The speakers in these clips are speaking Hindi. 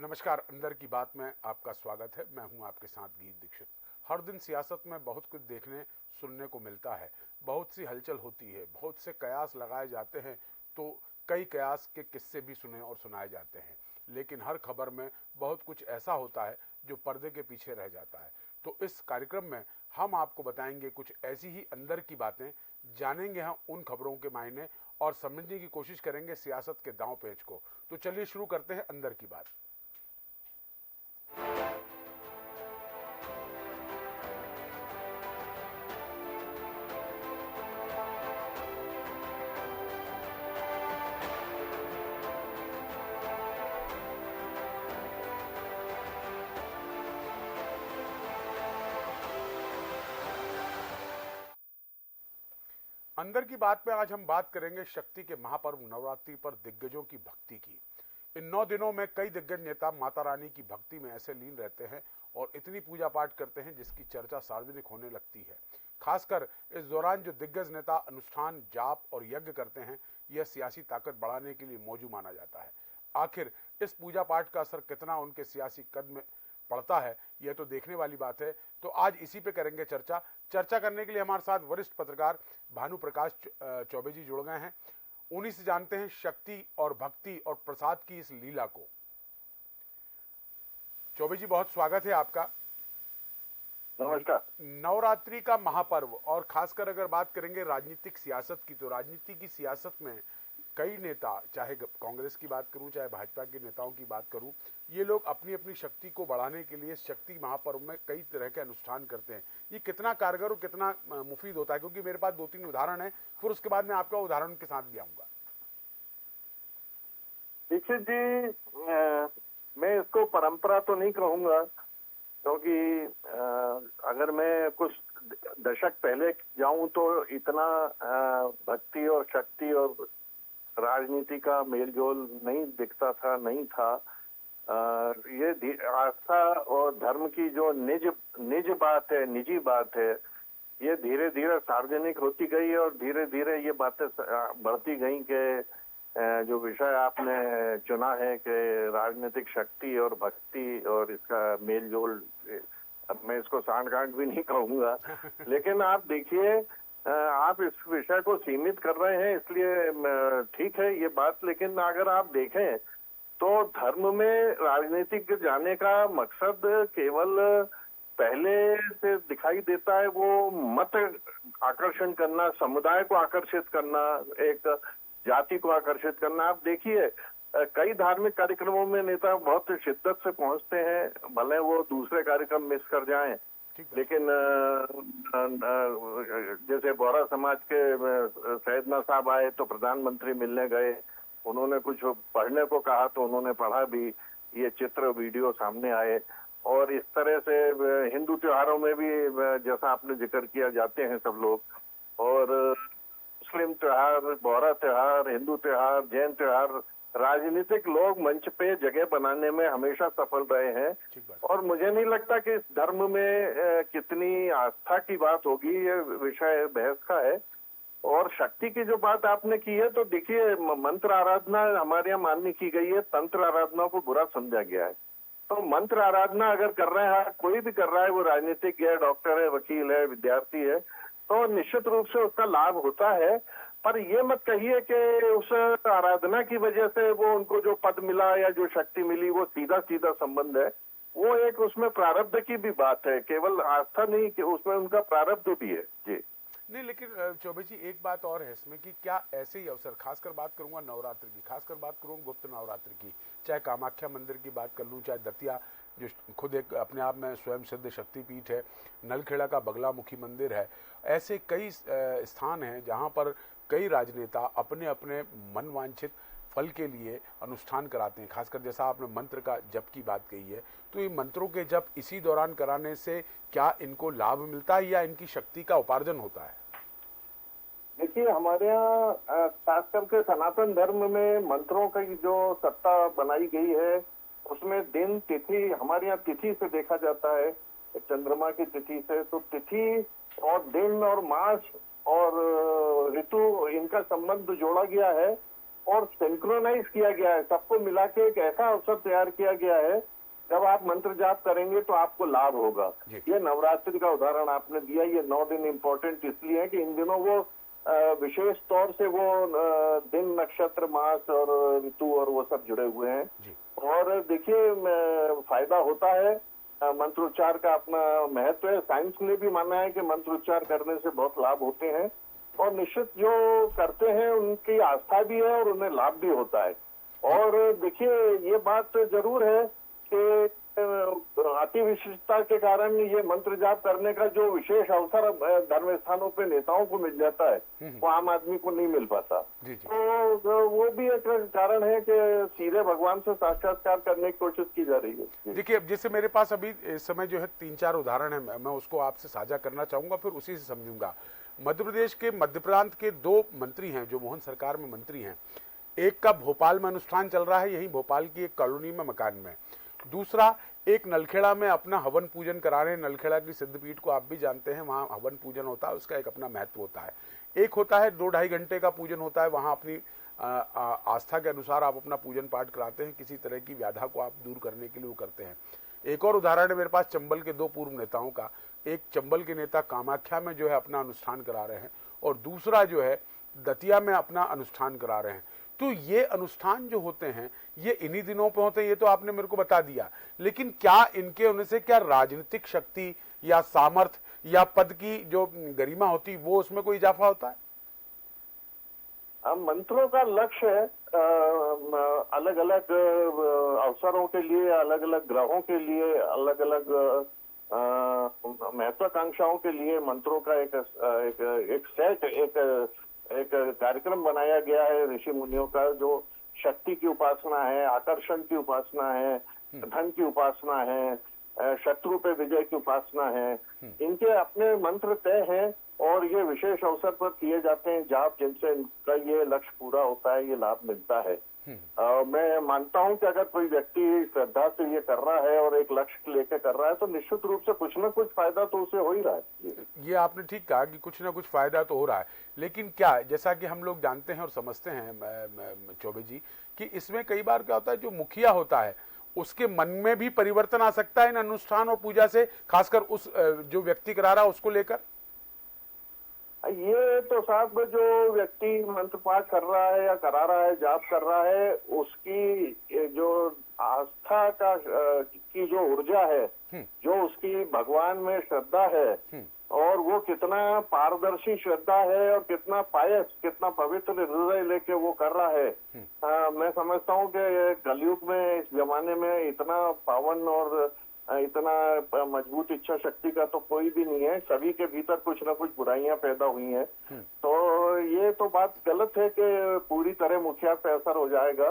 नमस्कार। अंदर की बात में आपका स्वागत है। मैं हूं आपके साथ गीत दीक्षित। हर दिन सियासत में बहुत कुछ देखने सुनने को मिलता है, बहुत सी हलचल होती है, बहुत से कयास लगाए जाते हैं, तो कई कयास के किस्से भी सुने और सुनाए जाते हैं। लेकिन हर खबर में बहुत कुछ ऐसा होता है जो पर्दे के पीछे रह जाता है। तो इस कार्यक्रम में हम आपको बताएंगे कुछ ऐसी ही अंदर की बातें, जानेंगे हम उन खबरों के मायने और समझने की कोशिश करेंगे सियासत के दांव पेच को। तो चलिए शुरू करते हैं अंदर की बात। अंदर की बात में आज हम बात करेंगे शक्ति के महापर्व नवरात्रि पर दिग्गजों की भक्ति की। इन 9 दिनों में कई दिग्गज नेता माता रानी की भक्ति में ऐसे लीन रहते हैं और इतनी पूजा पाठ करते हैं जिसकी चर्चा सार्वजनिक होने लगती है। खासकर इस दौरान जो दिग्गज नेता अनुष्ठान, जाप और यज्ञ करते हैं, यह सियासी ताकत बढ़ाने के लिए मौजू माना जाता है। आखिर इस पूजा पाठ का असर कितना उनके सियासी कद में पड़ता है, यह तो देखने वाली बात है। तो आज इसी पे करेंगे चर्चा करने के लिए हमारे साथ वरिष्ठ पत्रकार भानु प्रकाश चौबे जी जुड़ गए हैं। उन्हीं से जानते हैं शक्ति और भक्ति और प्रसाद की इस लीला को। चौबे जी, बहुत स्वागत है आपका। नमस्कार। नवरात्रि का महापर्व, और खासकर अगर बात करेंगे राजनीतिक सियासत की, तो राजनीति की सियासत में कई नेता, चाहे कांग्रेस की बात करूं चाहे भाजपा के नेताओं की बात करूं, ये लोग अपनी अपनी शक्ति को बढ़ाने के लिए शक्ति महापर्व में कई तरह के अनुष्ठान करते हैं। ये कितना कारगर और कितना मुफीद होता है? क्योंकि मेरे पास 2-3 उदाहरण है, फिर उसके बाद मैं आपका उदाहरण के साथ भी आऊंगा। दीक्षित जी, मैं इसको परंपरा तो नहीं कहूंगा, क्योंकि अगर मैं कुछ दशक पहले जाऊं तो इतना भक्ति और शक्ति और राजनीति का मेलजोल नहीं दिखता था, नहीं था। ये आस्था और धर्म की जो निज बात है, निजी बात है, ये धीरे धीरे सार्वजनिक होती गई और धीरे धीरे ये बातें बढ़ती गई कि जो विषय आपने चुना है कि राजनीतिक शक्ति और भक्ति और इसका मेलजोल, अब मैं इसको सांठ-गांठ भी नहीं कहूंगा, लेकिन आप देखिए, आप इस विषय को सीमित कर रहे हैं, इसलिए ठीक है ये बात। लेकिन अगर आप देखें तो धर्म में राजनीतिक जाने का मकसद केवल पहले से दिखाई देता है, वो मत आकर्षण करना, समुदाय को आकर्षित करना, एक जाति को आकर्षित करना। आप देखिए, कई धार्मिक कार्यक्रमों में नेता बहुत शिद्दत से पहुंचते हैं, भले वो दूसरे कार्यक्रम मिस कर जाएं, लेकिन जैसे बोहरा समाज के सैयदना साहब आए तो प्रधानमंत्री मिलने गए, उन्होंने कुछ पढ़ने को कहा तो उन्होंने पढ़ा भी, ये चित्र वीडियो सामने आए। और इस तरह से हिंदू त्योहारों में भी जैसा आपने जिक्र किया, जाते हैं सब लोग, और मुस्लिम त्योहार, बोहरा त्योहार, हिंदू त्योहार, जैन त्योहार, राजनीतिक लोग मंच पे जगह बनाने में हमेशा सफल रहे हैं। और मुझे नहीं लगता कि इस धर्म में कितनी आस्था की बात होगी, ये विषय बहस का है। और शक्ति की जो बात आपने की है, तो देखिए, मंत्र आराधना हमारे यहाँ मान्य की गई है, तंत्र आराधना को बुरा समझा गया है। तो मंत्र आराधना अगर कर रहे हैं, कोई भी कर रहा है, वो राजनीतिक है, डॉक्टर है, वकील है, विद्यार्थी है, तो निश्चित रूप से उसका लाभ होता है। पर ये मत कहिए कि उस आराधना की वजह से वो उनको जो पद मिला या जो शक्ति मिली वो सीधा सीधा संबंध है। वो एक उसमें प्रारब्ध की भी बात है, केवल आस्था नहीं, कि उसमें उनका प्रारब्ध भी है। जी नहीं, लेकिन चौबे जी, एक बात और है इसमें कि क्या ऐसे ही अवसर, खासकर बात करूंगा नवरात्रि की, खासकर बात करूंगा गुप्त नवरात्रि की, चाहे कामाख्या मंदिर की बात कर लूं, चाहे दतिया जो खुद एक अपने आप में स्वयं सिद्ध शक्तिपीठ है, नलखेड़ा का बगलामुखी मंदिर है, ऐसे कई स्थान हैं जहां पर कई राजनेता अपने अपने मनवांछित फल के लिए अनुष्ठान कराते हैं। खासकर जैसा आपने मंत्र का जप की बात कही है, तो ये मंत्रों के जप इसी दौरान कराने से क्या इनको लाभ मिलता है या इनकी शक्ति का उपार्जन होता है? देखिए, हमारे यहाँ खास करके सनातन धर्म में मंत्रों की जो सत्ता बनाई गई है, उसमें दिन तिथि, हमारे यहाँ तिथि से देखा जाता है, चंद्रमा की तिथि से। तो तिथि और दिन और मास और ऋतु, इनका संबंध जोड़ा गया है। और सिंक्रोनाइज किया गया है, सबको मिला के एक ऐसा अवसर तैयार किया गया है, जब आप मंत्र जाप करेंगे तो आपको लाभ होगा। ये नवरात्रि का उदाहरण आपने दिया। ये 9 दिन इम्पोर्टेंट इसलिए है कि इन दिनों वो विशेष तौर से वो दिन, नक्षत्र, मास और ऋतु और वो सब जुड़े हुए हैं। और देखिए फायदा होता है, मंत्रोच्चार का अपना महत्व है। साइंस ने भी माना है कि मंत्रोच्चार करने से बहुत लाभ होते हैं, और निश्चित जो करते हैं उनकी आस्था भी है और उन्हें लाभ भी होता है। और देखिए ये बात जरूर है कि अति विशिष्टता के कारण ये मंत्र जाप करने का जो विशेष अवसर धर्म स्थानों पे नेताओं को मिल जाता है, वो आम आदमी को नहीं मिल पाता। तो वो भी एक कारण है कि सीधे भगवान से साक्षात्कार करने की कोशिश की जा रही है। देखिए, अब जैसे मेरे पास अभी इस समय जो है 3-4 उदाहरण है, मैं उसको आपसे साझा करना चाहूंगा, फिर उसी से समझूंगा। मध्य प्रदेश के मध्य प्रांत के 2 मंत्री हैं जो मोहन सरकार में मंत्री हैं। एक का भोपाल में अनुष्ठान चल रहा है, यही भोपाल की एक कॉलोनी में मकान में। दूसरा एक नलखेड़ा में अपना हवन पूजन करा रहे हैं। नलखेड़ा की सिद्धपीठ को आप भी जानते हैं, वहां हवन पूजन होता है, उसका एक अपना महत्व होता है। एक होता है 2-2.5 घंटे का पूजन होता है, वहां अपनी आस्था के अनुसार आप अपना पूजन पाठ कराते हैं, किसी तरह की व्याधा को आप दूर करने के लिए वो करते हैं। एक और उदाहरण है मेरे पास चंबल के 2 पूर्व नेताओं का। एक चंबल के नेता कामाख्या में जो है अपना अनुष्ठान करा रहे हैं, और दूसरा जो है दतिया में अपना अनुष्ठान करा रहे हैं। तो ये अनुष्ठान जो होते हैं ये इन्हीं दिनों पे होते हैं, ये तो आपने मेरे को बता दिया, लेकिन क्या इनके होने से क्या राजनीतिक शक्ति या सामर्थ्य या पद की जो गरिमा होती वो उसमें कोई इजाफा होता है? मंत्रों का लक्ष्य है अलग अलग अवसरों के लिए, अलग अलग ग्रहों के लिए, अलग अलग महत्वाकांक्षाओं के लिए मंत्रों का एक सेट, एक कार्यक्रम बनाया गया है ऋषि मुनियों का, जो शक्ति की उपासना है, आकर्षण की उपासना है, धन की उपासना है, शत्रु पे विजय की उपासना है। इनके अपने मंत्र तय हैं और ये विशेष अवसर पर किए जाते हैं जाप, जिनसे इनका ये लक्ष्य पूरा होता है, ये लाभ मिलता है। मैं मानता हूं कि अगर कोई व्यक्ति श्रद्धा से ये कर रहा है और एक लक्ष्य लेकर कर रहा है तो निश्चित रूप से कुछ ना कुछ फायदा तो उसे हो ही रहा है। ये आपने ठीक कहा कि कुछ ना कुछ फायदा तो हो रहा है, लेकिन क्या, जैसा कि हम लोग जानते हैं और समझते हैं चौबे जी, कि इसमें कई बार क्या होता है, जो मुखिया होता है उसके मन में भी परिवर्तन आ सकता है इन अनुष्ठान और पूजा से, खासकर उस जो व्यक्ति करा रहा है उसको लेकर। ये तो साहब जो व्यक्ति मंत्र पाठ कर रहा है या करा रहा है, जाप कर रहा है, उसकी जो आस्था का की जो ऊर्जा है, जो उसकी भगवान में श्रद्धा है, और वो कितना पारदर्शी श्रद्धा है और कितना पायस, कितना पवित्र हृदय लेके वो कर रहा है। मैं समझता हूँ कि कलयुग में, इस जमाने में इतना पावन और इतना मजबूत इच्छा शक्ति का तो कोई भी नहीं है। सभी के भीतर कुछ ना कुछ बुराइयां पैदा हुई हैं। तो ये तो बात गलत है कि पूरी तरह मुखिया पे असर हो जाएगा।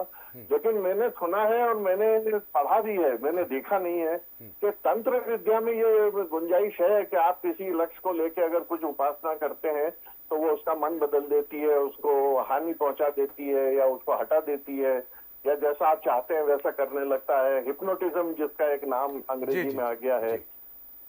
लेकिन मैंने सुना है और मैंने पढ़ा भी है, मैंने देखा नहीं है कि तंत्र विद्या में ये गुंजाइश है कि आप किसी लक्ष्य को लेके अगर कुछ उपासना करते हैं तो वो उसका मन बदल देती है, उसको हानि पहुंचा देती है या उसको हटा देती है, या जैसा आप चाहते हैं वैसा करने लगता है। हिप्नोटिज्म जिसका एक नाम अंग्रेजी में आ गया है।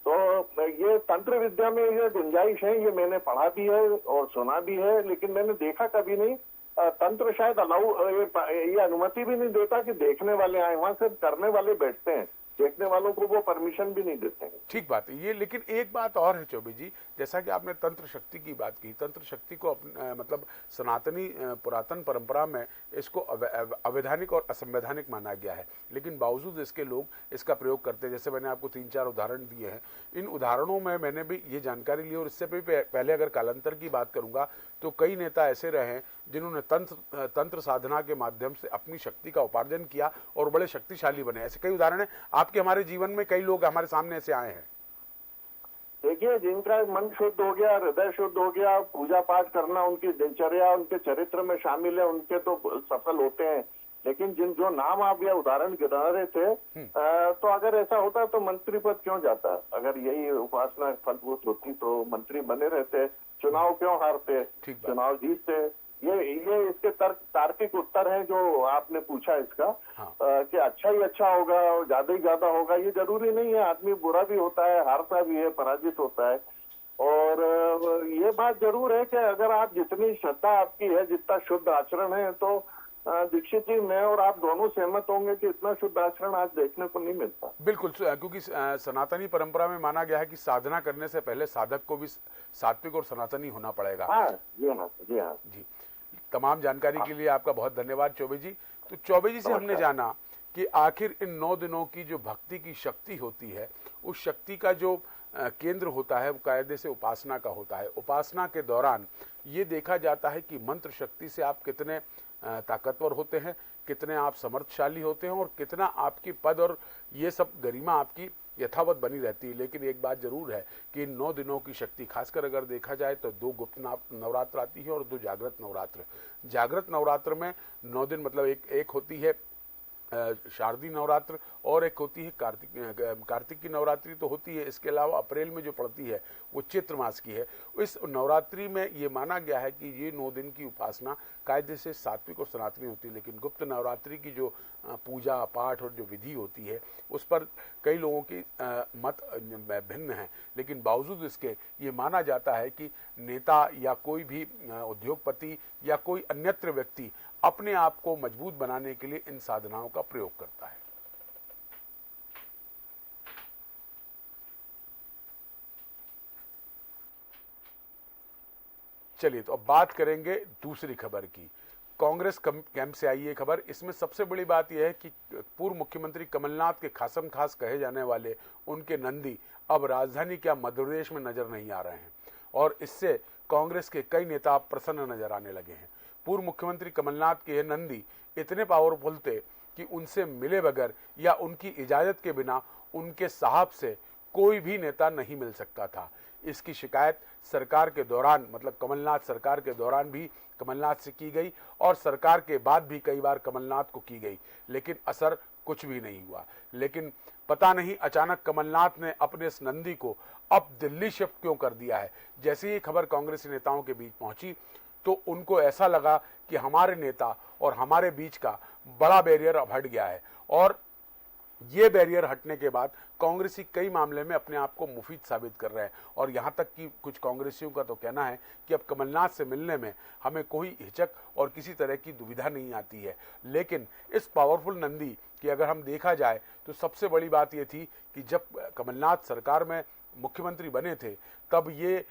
तो ये तंत्र विद्या में ये गुंजाइश है, ये मैंने पढ़ा भी है और सुना भी है, लेकिन मैंने देखा कभी नहीं। तंत्र शायद ये अनुमति भी नहीं देता कि देखने वाले आए, वहां सिर्फ करने वाले बैठते हैं, देखने वालों को वो परमिशन भी नहीं देते हैं। ठीक बात है ये, लेकिन एक बात और है चौबे जी, जैसा कि आपने तंत्र शक्ति की बात की, तंत्र शक्ति को मतलब सनातनी पुरातन परंपरा में इसको अवैधानिक और असंवैधानिक माना गया है, लेकिन बावजूद इसके लोग इसका प्रयोग करते हैं। जैसे मैंने आपको 3-4 उदाहरण दिए हैं, इन उदाहरणों में मैंने भी ये जानकारी ली, और इससे भी पहले अगर कालांतर की बात करूंगा तो कई नेता ऐसे रहे हैं जिन्होंने तंत्र साधना के माध्यम से अपनी शक्ति का उपार्जन किया और बड़े शक्तिशाली बने। ऐसे कई उदाहरण हैं आपके हमारे जीवन में, कई लोग हमारे सामने ऐसे आए हैं। देखिए, जिनका मन शुद्ध हो गया, हृदय शुद्ध हो गया, पूजा पाठ करना उनकी दिनचर्या, उनके चरित्र में शामिल है, उनके तो सफल होते हैं। लेकिन जो नाम आप या उदाहरण गिना रहे थे, तो अगर ऐसा होता तो मंत्री पद क्यों जाता? अगर यही उपासना फलभूत होती तो मंत्री बने रहते, चुनाव क्यों हारते, चुनाव जीतते। ये इसके तार्किक उत्तर है जो आपने पूछा इसका। कि अच्छा ही अच्छा होगा और ज्यादा ही ज्यादा होगा, ये जरूरी नहीं है। आदमी बुरा भी होता है, हारता भी है, पराजित होता है। और ये बात जरूर है कि अगर आप जितनी श्रद्धा आपकी है, जितना शुद्ध आचरण है, तो दीक्षित जी, मैं और आप दोनों सहमत होंगे कि इतना शुद्ध आचरण आज देखने को नहीं मिलता। बिल्कुल, क्योंकि सनातनी परंपरा में माना गया है कि साधना करने से पहले साधक को भी सात्विक और सनातनी होना पड़ेगा। हाँ जी, हाँ जी, हाँ जी, तमाम जानकारी के लिए आपका बहुत धन्यवाद चौबे जी। तो चौबे जी से हमने जाना कि आखिर इन 9 दिनों की जो भक्ति की शक्ति होती है, उस शक्ति का जो केंद्र होता है वो कायदे से उपासना का होता है। उपासना के दौरान ये देखा जाता है कि मंत्र शक्ति से आप कितने ताकतवर होते हैं, कितने आप समर्थशाली होते हैं और कितना आपकी पद और ये सब गरिमा आपकी यथावत बनी रहती है। लेकिन एक बात जरूर है कि इन 9 दिनों की शक्ति खासकर अगर देखा जाए तो 2 गुप्त नवरात्र आती है और 2 जागृत नवरात्र। जागृत नवरात्र में 9 दिन मतलब एक होती है शारदीय नवरात्र और एक होती है कार्तिक की नवरात्रि तो होती है। इसके अलावा अप्रैल में जो पड़ती है वो चैत्र मास की है। इस नवरात्रि में ये माना गया है कि ये 9 दिन की उपासना कायदे से सात्विक और सनातनी होती है। लेकिन गुप्त नवरात्रि की जो पूजा पाठ और जो विधि होती है उस पर कई लोगों की मत भिन्न है। लेकिन बावजूद इसके ये माना जाता है कि नेता या कोई भी उद्योगपति या कोई अन्यत्र व्यक्ति अपने आप को मजबूत बनाने के लिए इन साधनाओं का प्रयोग करता है। चलिए, तो अब बात करेंगे दूसरी खबर की। कांग्रेस कैंप से आई ये खबर। इसमें सबसे बड़ी बात यह है कि पूर्व मुख्यमंत्री कमलनाथ के खासम खास कहे जाने वाले उनके नंदी अब राजधानी क्या मध्य प्रदेश में नजर नहीं आ रहे हैं और इससे कांग्रेस के कई नेता प्रसन्न नजर आने लगे हैं। पूर्व मुख्यमंत्री कमलनाथ के ये नंदी इतने पावरफुल थे कि उनसे मिले बगैर या उनकी इजाजत के बिना उनके साहब से कोई भी नेता नहीं मिल सकता था। इसकी शिकायत सरकार के दौरान मतलब कमलनाथ सरकार के दौरान भी कमलनाथ से की गई और सरकार के बाद भी कई बार कमलनाथ को की गई, लेकिन असर कुछ भी नहीं हुआ। लेकिन पता नहीं अचानक कमलनाथ ने अपने इस नंदी को अब दिल्ली शिफ्ट क्यों कर दिया है। जैसे ही खबर कांग्रेसी नेताओं के बीच पहुंची तो उनको ऐसा लगा कि हमारे नेता और हमारे बीच का बड़ा बैरियर अब हट गया है और ये बैरियर हटने के बाद कांग्रेसी कई मामले में अपने आप को मुफीद साबित कर रहे हैं। और यहां तक कि कुछ कांग्रेसियों का तो कहना है कि अब कमलनाथ से मिलने में हमें कोई हिचक और किसी तरह की दुविधा नहीं आती है। लेकिन इस पावरफुल नंदी की अगर हम देखा जाए तो सबसे बड़ी बात यह थी कि जब कमलनाथ सरकार में मुख्यमंत्री बने थे तब ये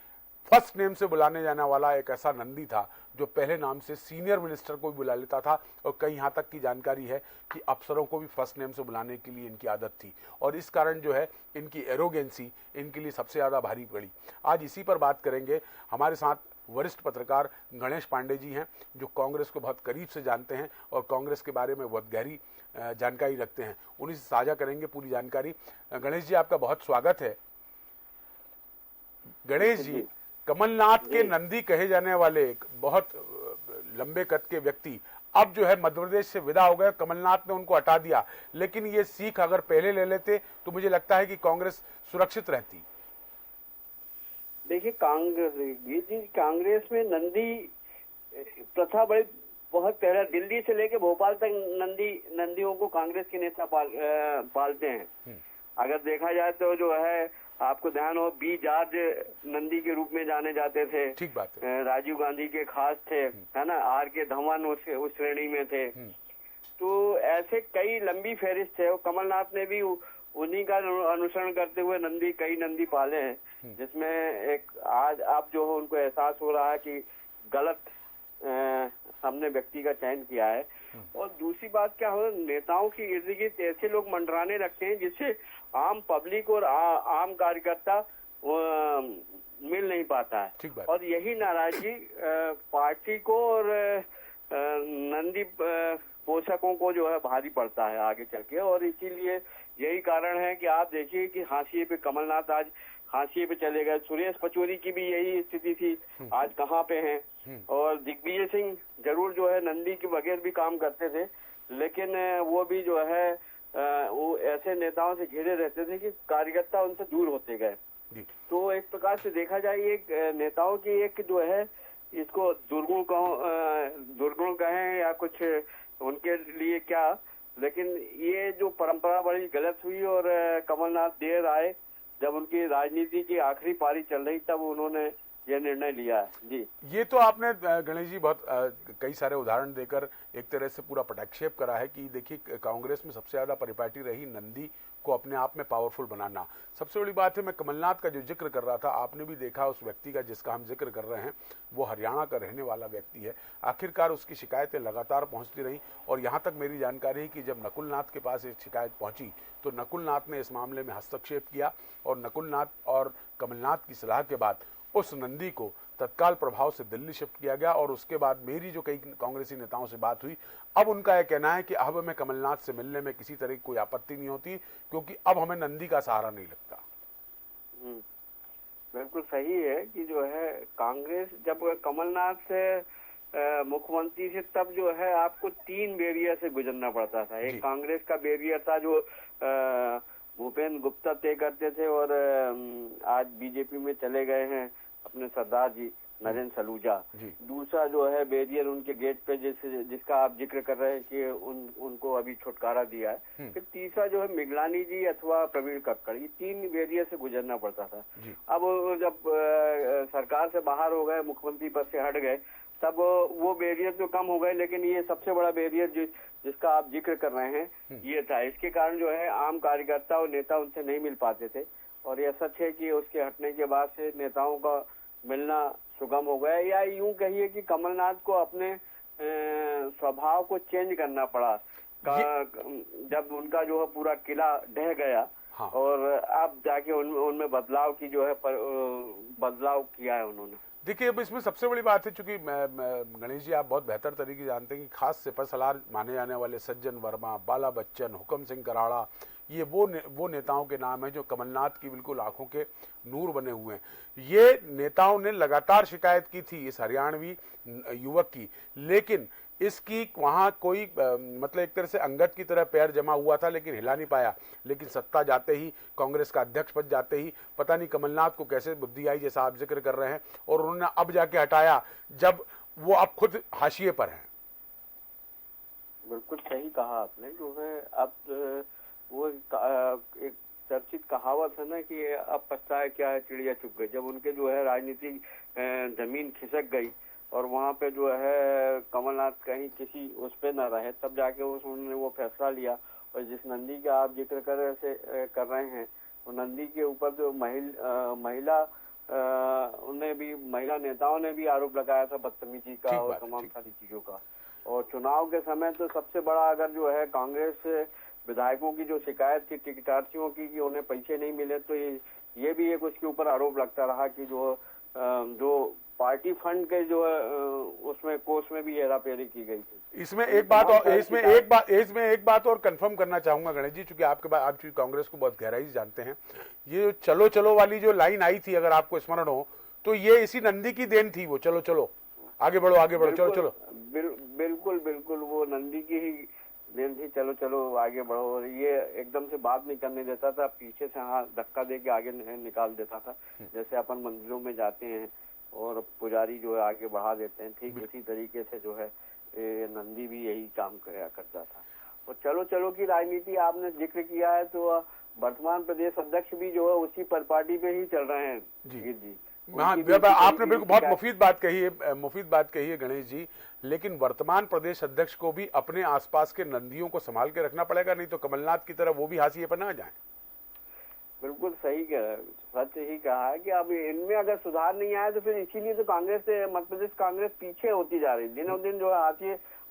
फर्स्ट नेम से बुलाने जाने वाला एक ऐसा नंदी था जो पहले नाम से सीनियर मिनिस्टर को भी बुला लेता था और कई यहाँ तक की जानकारी है कि अफसरों को भी फर्स्ट नेम से बुलाने के लिए इनकी आदत थी और इस कारण जो है इनकी एरोगेंसी इनके लिए सबसे ज़्यादा भारी पड़ी। आज इसी पर बात करेंगे। हमारे साथ वरिष्ठ पत्रकार गणेश पांडे जी हैं जो कांग्रेस को बहुत करीब से जानते हैं और कांग्रेस के बारे में बहुत गहरी जानकारी रखते हैं। उन्हीं से साझा करेंगे पूरी जानकारी। गणेश जी, आपका बहुत स्वागत है। गणेश जी, कमलनाथ के नंदी कहे जाने वाले एक बहुत लंबे कद के व्यक्ति अब जो है मध्य प्रदेश से विदा हो गए। कमलनाथ ने उनको हटा दिया, लेकिन ये सीख अगर पहले ले लेते तो मुझे लगता है कि कांग्रेस सुरक्षित रहती। देखिए, कांग्रेस में नंदी प्रथा बड़ी बहुत पहले दिल्ली से लेके भोपाल तक नंदियों को कांग्रेस के नेता पालते हैं। अगर देखा जाए तो जो है आपको ध्यान हो बी जॉर्ज नंदी के रूप में जाने जाते थे। ठीक बात है। राजीव गांधी के खास थे, है ना। आर के धवन उस श्रेणी में थे। तो ऐसे कई लंबी फहरिस्त है। कमलनाथ ने भी उन्हीं का अनुसरण करते हुए कई नंदी पाले हैं, जिसमें एक आज आप जो हो उनको एहसास हो रहा है कि गलत हमने व्यक्ति का चयन किया है। और दूसरी बात क्या हो, नेताओं की इर्द गिर्द ऐसे लोग मंडराने लगते हैं जिससे आम पब्लिक और आम कार्यकर्ता मिल नहीं पाता है। और यही नाराजगी पार्टी को और नंदी पोषकों को जो है भारी पड़ता है आगे चल के। और इसीलिए यही कारण है कि आप देखिए कि हाशिए पे कमलनाथ आज हाशिए पे चले गए। सुरेश पचौरी की भी यही स्थिति थी, आज कहाँ पे हैं। और दिग्विजय सिंह जरूर जो है नंदी के बगैर भी काम करते थे, लेकिन वो भी जो है वो ऐसे नेताओं से घिरे रहते थे कि कार्यकर्ता उनसे दूर होते गए। तो एक प्रकार से देखा जाए एक नेताओं की एक जो है इसको दुर्गुण कहें या कुछ उनके लिए क्या, लेकिन ये जो परंपरा बड़ी गलत हुई। और कमलनाथ देर आए, जब उनकी राजनीति की आखिरी पारी चल रही तब उन्होंने ये निर्णय लिया है। जी, ये तो आपने गणेश जी बहुत कई सारे उदाहरण देकर एक तरह से पूरा पटाक्षेप करा है कि देखिए कांग्रेस में सबसे ज्यादा परिपाटी रही नंदी को अपने आप में पावरफुल बनाना। सबसे बड़ी बात है, मैं कमलनाथ का जो जिक्र कर रहा था, आपने भी देखा उस व्यक्ति का जिसका हम जिक्र कर रहे हैं वो हरियाणा का रहने वाला व्यक्ति है। आखिरकार उसकी शिकायतें लगातार पहुंचती रही और यहां तक मेरी जानकारी है कि जब नकुलनाथ के पास एक शिकायत पहुंची तो नकुलनाथ ने इस मामले में हस्तक्षेप किया और नकुलनाथ और कमलनाथ की सलाह के बाद उस नंदी को तत्काल प्रभाव से दिल्ली शिफ्ट किया गया। और उसके बाद मेरी जो कई कांग्रेसी नेताओं से बात हुई, अब उनका यह कहना है कि अब हमें कमलनाथ से मिलने में किसी तरह की कोई आपत्ति नहीं होती क्योंकि अब हमें नंदी का सहारा नहीं लगता। बिल्कुल सही है कि जो है कांग्रेस जब कमलनाथ से मुख्यमंत्री से तब जो है आपको 3 बैरियर से गुजरना पड़ता था। एक कांग्रेस का बैरियर था जो भूपेंद्र गुप्ता तय करते थे और आज बीजेपी में चले गए हैं अपने सरदार जी नरेंद्र सलूजा। दूसरा जो है बैरियर उनके गेट पे जिसका आप जिक्र कर रहे हैं कि उनको अभी छुटकारा दिया है। फिर तीसरा जो है मिगलानी जी अथवा प्रवीण कक्कड़, ये 3 बैरियर से गुजरना पड़ता था। अब जब सरकार से बाहर हो गए, मुख्यमंत्री पद से हट गए, तब वो बैरियर तो कम हो गए, लेकिन ये सबसे बड़ा बैरियर जिसका आप जिक्र कर रहे हैं ये था। इसके कारण जो है आम कार्यकर्ता और नेता उनसे नहीं मिल पाते थे और यह सच है कि उसके हटने के बाद से नेताओं का मिलना सुगम हो गया, या यूं कहिए कि कमलनाथ को अपने स्वभाव को चेंज करना पड़ा जब उनका जो है पूरा किला ढह गया। हाँ। और अब जाके उनमें बदलाव की जो है बदलाव किया है उन्होंने। देखिए अब इसमें सबसे बड़ी बात है, चूंकि गणेश जी आप बहुत बेहतर तरीके से जानते हैं कि खास सिपहसालार माने जाने वाले सज्जन वर्मा, बाला बच्चन, हुक्म सिंह कराड़ा, ये वो नेताओं के नाम हैं जो कमलनाथ की बिल्कुल आंखों के नूर बने हुए हैं। ये नेताओं ने लगातार शिकायत की थी इस हरियाणवी युवक की, लेकिन इसकी वहां कोई मतलब एक तरह से अंगद की तरह पैर जमा हुआ था लेकिन हिला नहीं पाया। लेकिन सत्ता जाते ही, कांग्रेस का अध्यक्ष पद जाते ही पता नहीं कमलनाथ को कैसे बुद्धि आई, जैसा आप जिक्र कर रहे हैं, और उन्होंने अब जाके हटाया जब वो अब खुद हाशिए पर हैं। बिल्कुल सही कहा आपने। जो है अब वो एक चर्चित कहावत है ना कि अब पछताए क्या है चिड़िया चुग गई। जब उनके जो है राजनीतिक जमीन खिसक गई और वहाँ पे जो है कमलनाथ कहीं किसी उस पे न रहे, तब जाके उन्होंने वो फैसला लिया। और जिस नंदी का आप जिक्र कर रहे हैं, वो नंदी के ऊपर जो महिला नेताओं ने भी आरोप लगाया था बदतमीजी का और तमाम सारी चीजों का। और चुनाव के समय तो सबसे बड़ा अगर जो है कांग्रेस विधायकों की जो शिकायत थी टिकटार्थियों की कि उन्हें पैसे नहीं मिले, तो ये भी एक उसके ऊपर आरोप लगता रहा कि जो पार्टी फंड के जो है उसमें कोष में भी हेराफेरी की गई थी। इसमें एक बात और कंफर्म करना चाहूंगा गणेश जी, चूंकि आप कांग्रेस को बहुत गहराई से जानते हैं। ये चलो चलो वाली जो लाइन आई थी, अगर आपको स्मरण हो, तो ये इसी नंदी की देन थी। वो चलो चलो आगे बढ़ो चलो चलो, बिल्कुल वो नंदी की ही देन थी। चलो चलो आगे बढ़ो, और ये एकदम से बात नहीं करने देता था, पीछे से हाँ धक्का दे के आगे निकाल देता था। जैसे अपन मंदिरों में जाते हैं और पुजारी जो है आगे बढ़ा देते हैं, ठीक इसी तरीके से जो है नंदी भी यही काम करता था। और चलो चलो की राजनीति आपने जिक्र किया है, तो वर्तमान प्रदेश अध्यक्ष भी जो है उसी परिपाटी पे ही चल रहे हैं जी। हाँ, आपने बिल्कुल बहुत मुफीद बात कही है गणेश जी। लेकिन वर्तमान प्रदेश अध्यक्ष को भी अपने आसपास के नंदियों को संभाल के रखना पड़ेगा, नहीं तो कमलनाथ की तरह वो भी हाशिए पर ना जाए। बिल्कुल सही सच ही कहा है कि अब इनमें अगर सुधार नहीं आया तो फिर इसीलिए तो कांग्रेस मध्य प्रदेश कांग्रेस पीछे होती जा रही है, दिनों दिन जो है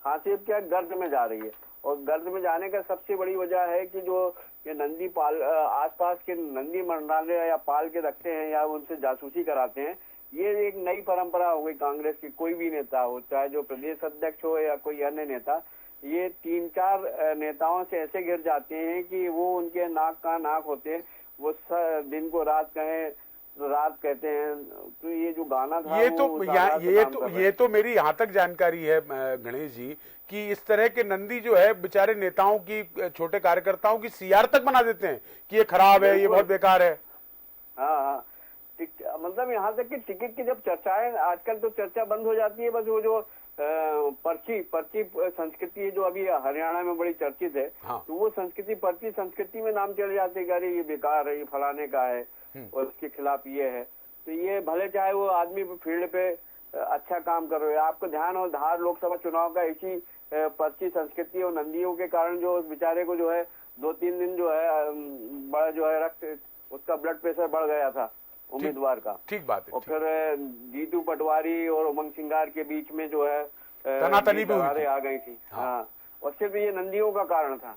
हाशिए क्या गर्द में जा रही है। और गर्द में जाने का सबसे बड़ी वजह है कि जो ये नंदी पाल आसपास के नंदी मंडलालय या पाल के रखते हैं या उनसे जासूसी कराते हैं, ये एक नई परंपरा हो गई कांग्रेस की। कोई भी नेता हो, चाहे जो प्रदेश अध्यक्ष हो या कोई अन्य नेता, ये 3-4 नेताओं से ऐसे घिर जाते हैं कि वो उनके नाक का नाक होते हैं। वो दिन को रात कहें रात कहते हैं। तो ये जो गाना था ये तो मेरी यहाँ तक जानकारी है गणेश जी कि इस तरह के नंदी जो है बेचारे नेताओं की, छोटे कार्यकर्ताओं की सीआर तक बना देते हैं कि ये खराब है, ये बहुत बेकार है। हाँ, मतलब यहाँ तक कि टिकट की जब चर्चाएं, आजकल तो चर्चा बंद हो जाती है, बस वो जो पर्ची संस्कृति है जो अभी हरियाणा में बड़ी चर्चित है। हाँ। तो वो पर्ची संस्कृति में नाम चले जाते हैं, अरे ये बेकार है, ये फलाने का है और उसके खिलाफ ये है। तो ये भले चाहे वो आदमी फील्ड पे अच्छा काम कर रहे हो, आपको ध्यान और धार लोकसभा चुनाव का इसी पर्ची संस्कृति और नंदियों के कारण जो उस बेचारे को जो है 2-3 दिन जो है बड़ा जो है रक्त उसका ब्लड प्रेशर बढ़ गया था उम्मीदवार का। ठीक बात है। और फिर जीतू पटवारी और उमंग सिंगार के बीच में जो है तनातनी भी हुई थी। आ गई थी। हाँ, और सिर्फ ये नंदियों का कारण था।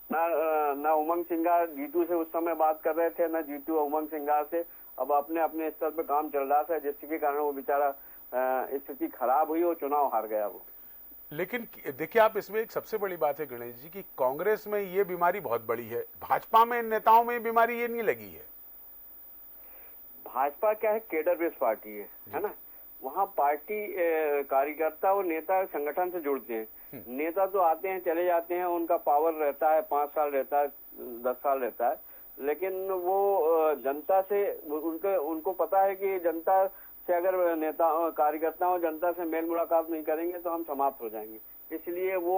ना उमंग सिंगार जीतू से उस समय बात कर रहे थे, ना जीतू उमंग सिंगार से। अब अपने अपने स्तर पे काम चल रहा था, जिसके कारण वो बेचारा स्थिति खराब हुई और चुनाव हार गया वो। लेकिन देखिए आप, इसमें एक सबसे बड़ी बात है गणेश जी की कांग्रेस में ये बीमारी बहुत बड़ी है, भाजपा में नेताओं में बीमारी ये नहीं लगी है। भाजपा क्या है, केडर बेस्ड पार्टी है ना। वहाँ पार्टी कार्यकर्ता और नेता संगठन से जुड़ते हैं। नेता तो आते हैं चले जाते हैं, उनका पावर रहता है, 5 साल रहता है, 10 साल रहता है, लेकिन वो जनता से उनको पता है कि जनता से अगर नेता कार्यकर्ताओं जनता से मेल मुलाकात नहीं करेंगे तो हम समाप्त हो जाएंगे। इसलिए वो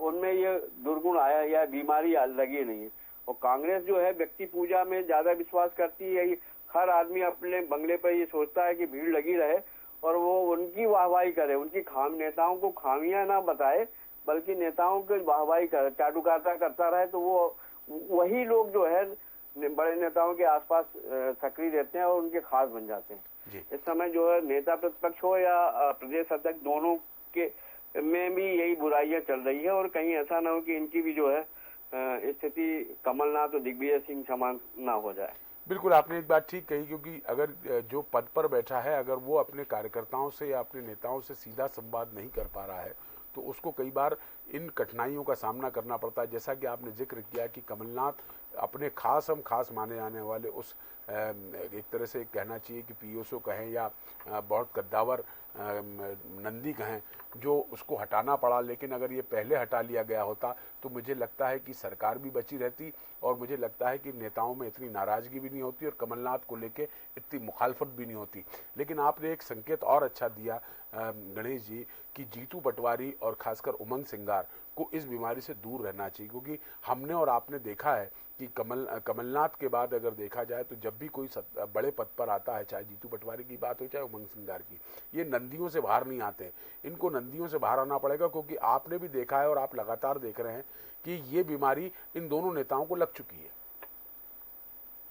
उनमें ये दुर्गुण आया या बीमारी लगी नहीं है। और कांग्रेस जो है व्यक्ति पूजा में ज्यादा विश्वास करती है। हर आदमी अपने बंगले पर ये सोचता है कि भीड़ लगी रहे और वो उनकी वाहवाही करे, उनकी नेताओं को खामियां ना बताए, बल्कि नेताओं की वाहवाही करे, चाटुकारिता करता रहे। तो वो वही लोग जो है बड़े नेताओं के आसपास सक्रिय रहते हैं और उनके खास बन जाते हैं। इस समय जो है नेता प्रतिपक्ष हो या प्रदेश अध्यक्ष, दोनों के में भी यही बुराइयां चल रही है। और कहीं ऐसा ना हो कि इनकी भी जो है स्थिति कमलनाथ और दिग्विजय सिंह समान ना हो जाए। बिल्कुल, आपने एक बात ठीक कही, क्योंकि अगर जो पद पर बैठा है अगर वो अपने कार्यकर्ताओं से या अपने नेताओं से सीधा संवाद नहीं कर पा रहा है तो उसको कई बार इन कठिनाइयों का सामना करना पड़ता है। जैसा कि आपने जिक्र किया कि कमलनाथ अपने खास माने जाने वाले उस एक तरह से कहना चाहिए कि पीओसओ कहें या बहुत कद्दावर नंदी कहें, जो उसको हटाना पड़ा। लेकिन अगर ये पहले हटा लिया गया होता तो मुझे लगता है कि सरकार भी बची रहती और मुझे लगता है कि नेताओं में इतनी नाराजगी भी नहीं होती और कमलनाथ को लेके इतनी मुखालफत भी नहीं होती। लेकिन आपने एक संकेत और अच्छा दिया गणेश जी कि जीतू पटवारी और खासकर उमंग सिंगार को इस बीमारी से दूर रहना चाहिए, क्योंकि हमने और आपने देखा है कि कमलनाथ के बाद अगर देखा जाए तो जब भी कोई बड़े पद पर आता है, चाहे जीतू पटवारी की बात हो चाहे उमंग सिंगार की, ये नंदियों से बाहर नहीं आते। इनको नंदियों से बाहर आना पड़ेगा, क्योंकि आपने भी देखा है और आप लगातार देख रहे हैं कि ये बीमारी इन दोनों नेताओं को लग चुकी है।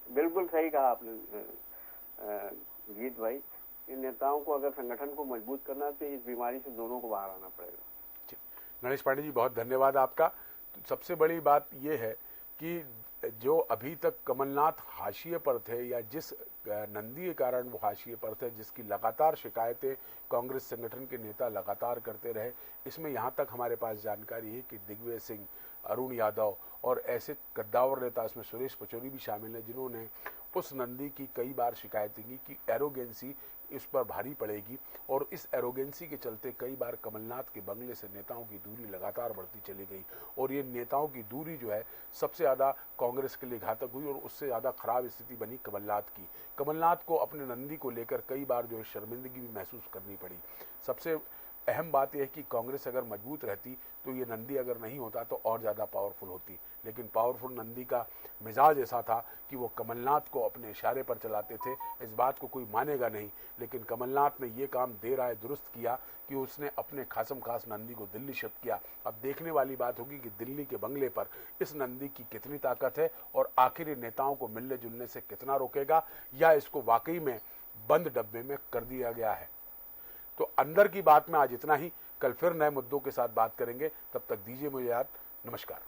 बिल्कुल सही कहा आपने गीत भाई। इन नेताओं को अगर संगठन को मजबूत करना है तो इस बीमारी से दोनों को बाहर आना पड़ेगा। गणेश पांडे जी, बहुत धन्यवाद आपका। तो सबसे बड़ी बात यह है कि जो अभी तक कमलनाथ हाशिए पर थे या जिस नंदी के कारण वो हाशिए पर थे, जिसकी लगातार शिकायतें कांग्रेस संगठन के नेता लगातार करते रहे, इसमें यहाँ तक हमारे पास जानकारी है कि दिग्विजय सिंह, अरुण यादव और ऐसे कद्दावर नेता, इसमें सुरेश पचौरी भी शामिल हैं, जिन्होंने उस नंदी की कई बार शिकायतें की कि एरोगेंसी इस पर भारी पड़ेगी। और इस एरोगेंसी के चलते कई बार कमलनाथ के बंगले से नेताओं की दूरी लगातार बढ़ती चली गई और ये नेताओं की दूरी जो है सबसे ज़्यादा कांग्रेस के लिए घातक हुई और उससे ज़्यादा खराब स्थिति बनी कमलनाथ की। कमलनाथ को अपने नंदी को लेकर कई बार जो है शर्मिंदगी भी महसूस करनी पड़ी। सबसे अहम बात यह है कि कांग्रेस अगर मजबूत रहती तो ये नंदी अगर नहीं होता तो और ज़्यादा पावरफुल होती, लेकिन पावरफुल नंदी का मिजाज ऐसा था कि वो कमलनाथ को अपने इशारे पर चलाते थे। इस बात को कोई मानेगा नहीं, लेकिन कमलनाथ ने ये काम देर आए दुरुस्त किया कि उसने अपने खासम खास नंदी को दिल्ली शिफ्ट किया। अब देखने वाली बात होगी कि दिल्ली के बंगले पर इस नंदी की कितनी ताकत है और आखिर नेताओं को मिलने जुलने से कितना रोकेगा, या इसको वाकई में बंद डब्बे में कर दिया गया है। तो अंदर की बात में आज इतना ही। कल फिर नए मुद्दों के साथ बात करेंगे, तब तक दीजिए मुझे याद। नमस्कार।